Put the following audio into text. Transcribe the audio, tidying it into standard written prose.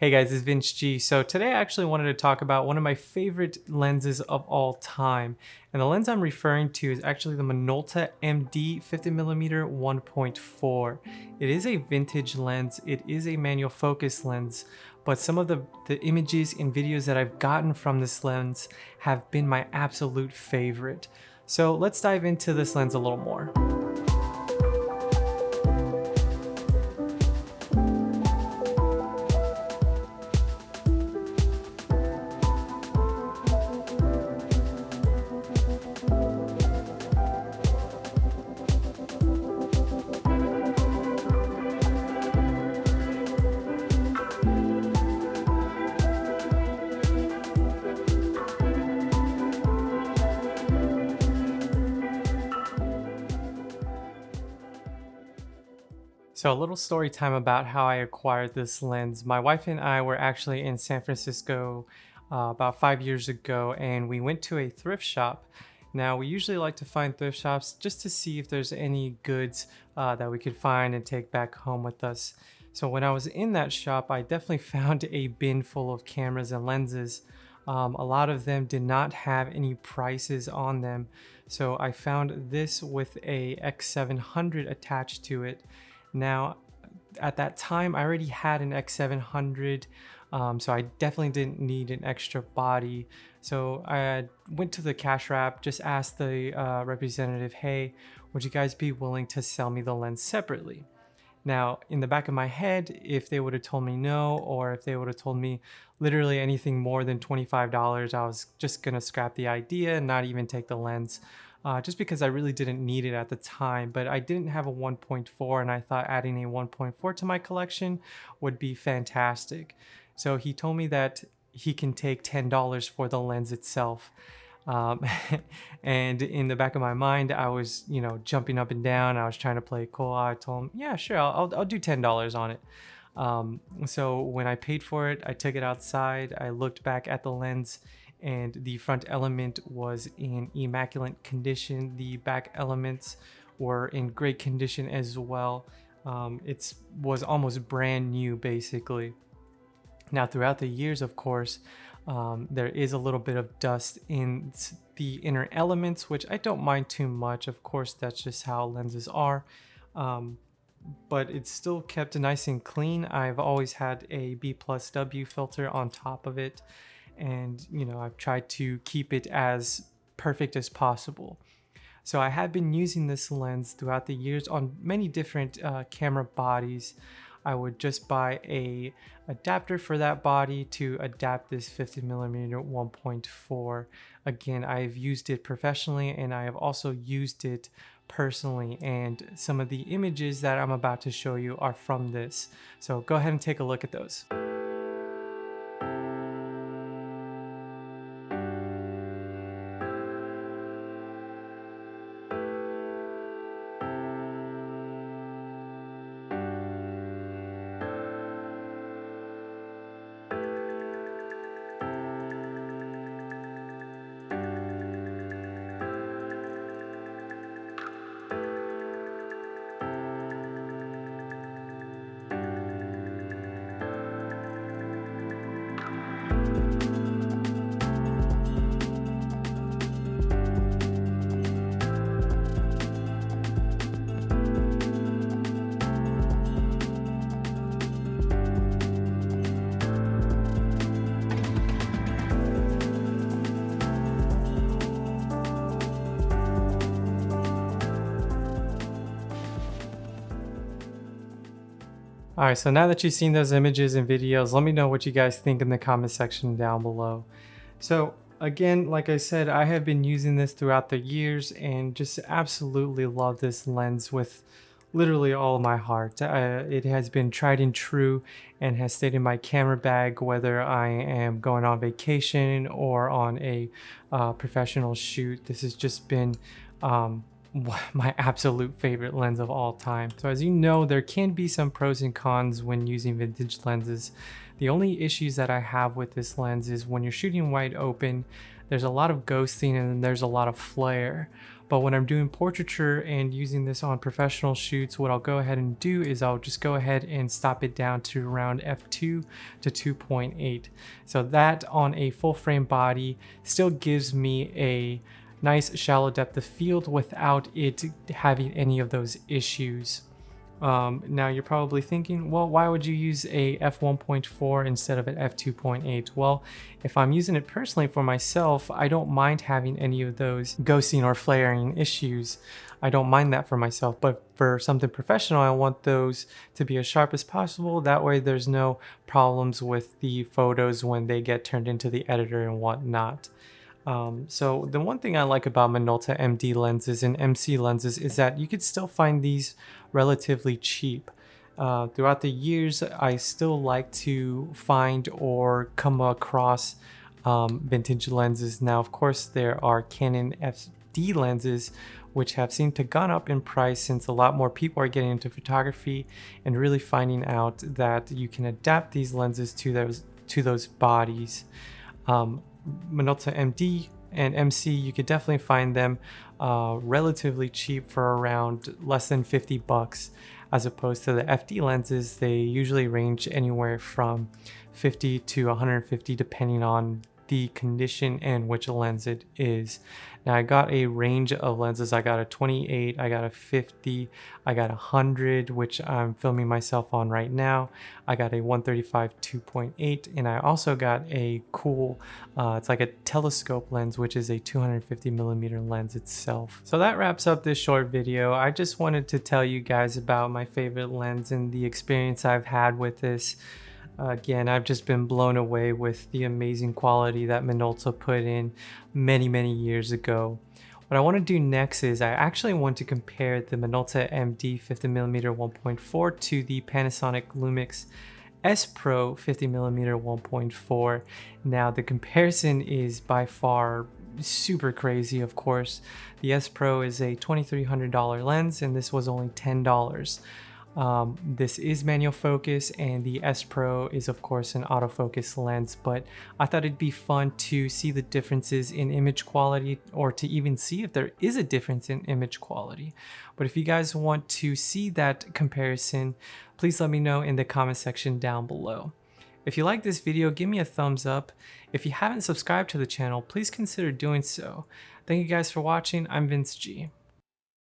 Hey guys, it's Vince G. So today I actually wanted to talk about one of my favorite lenses of all time. And the lens I'm referring to is actually the Minolta MD 50mm 1.4. It is a vintage lens. It is a manual focus lens, but some of the images and videos that I've gotten from this lens have been my absolute favorite. So let's dive into this lens a little more. So a little story time about how I acquired this lens. My wife and I were actually in San Francisco about 5 years ago, and we went to a thrift shop. Now we usually like to find thrift shops just to see if there's any goods that we could find and take back home with us. So when I was in that shop, I definitely found a bin full of cameras and lenses. A lot of them did not have any prices on them. So I found this with a X700 attached to it. Now, at that time, I already had an X700, so I definitely didn't need an extra body. So I went to the cash wrap, just asked the representative, hey, would you guys be willing to sell me the lens separately? Now, in the back of my head, if they would have told me no, or if they would have told me literally anything more than $25, I was just gonna scrap the idea and not even take the lens. Just because I really didn't need it at the time, but I didn't have a 1.4 and I thought adding a 1.4 to my collection would be fantastic. So he told me that he can take $10 for the lens itself. Um, and in the back of my mind, I was, jumping up and down. I was trying to play cool. I told him, yeah, sure, I'll do $10 on it. So when I paid for it, I took it outside. I looked back at the lens, and the front element was in immaculate condition. The back elements were in great condition as well. It was almost brand new, basically. Now, throughout the years, of course, there is a little bit of dust in the inner elements, which I don't mind too much. Of course, that's just how lenses are. But it's still kept nice and clean. I've always had a B+W filter on top of it. And I've tried to keep it as perfect as possible. So I have been using this lens throughout the years on many different camera bodies. I would just buy a adapter for that body to adapt this 50mm 1.4. Again, I've used it professionally and I have also used it personally, and some of the images that I'm about to show you are from this. So go ahead and take a look at those. All right, so now that you've seen those images and videos, let me know what you guys think in the comment section down below. So again, like I said, I have been using this throughout the years and just absolutely love this lens with literally all of my heart. It has been tried and true and has stayed in my camera bag, whether I am going on vacation or on a professional shoot. This has just been my absolute favorite lens of all time. So as you know, there can be some pros and cons when using vintage lenses. The only issues that I have with this lens is when you're shooting wide open, there's a lot of ghosting and then there's a lot of flare. But when I'm doing portraiture and using this on professional shoots, what I'll go ahead and do is I'll just go ahead and stop it down to around f2 to 2.8. So that on a full frame body still gives me a nice shallow depth of field without it having any of those issues. Now you're probably thinking, well, why would you use a f1.4 instead of an f2.8? Well, if I'm using it personally for myself, I don't mind having any of those ghosting or flaring issues. I don't mind that for myself, but for something professional, I want those to be as sharp as possible. That way there's no problems with the photos when they get turned into the editor and whatnot. So the one thing I like about Minolta MD lenses and MC lenses is that you could still find these relatively cheap. Throughout the years, I still like to find or come across vintage lenses. Now, of course, there are Canon FD lenses which have seemed to gone up in price since a lot more people are getting into photography and really finding out that you can adapt these lenses to those bodies. Minolta MD and MC, you could definitely find them relatively cheap for around less than 50 bucks, as opposed to the FD lenses. They usually range anywhere from 50 to 150 depending on the condition and which lens it is. Now I got a range of lenses. I got a 28, I got a 50, I got a 100, which I'm filming myself on right now. I got a 135 2.8, and I also got a cool, it's like a telescope lens, which is a 250 millimeter lens itself. So that wraps up this short video. I just wanted to tell you guys about my favorite lens and the experience I've had with this. Again, I've just been blown away with the amazing quality that Minolta put in many years ago. What I want to do next is I actually want to compare the Minolta MD 50mm 1.4 to the Panasonic Lumix S Pro 50mm 1.4. Now the comparison is by far super crazy. Of course, the S Pro is a $2,300 lens and this was only $10. This is manual focus and the S Pro is of course an autofocus lens, but I thought it'd be fun to see the differences in image quality, or to even see if there is a difference in image quality. But if you guys want to see that comparison, please let me know in the comment section down below. If you like this video, give me a thumbs up. If you haven't subscribed to the channel, please consider doing so. Thank you guys for watching. I'm Vince G.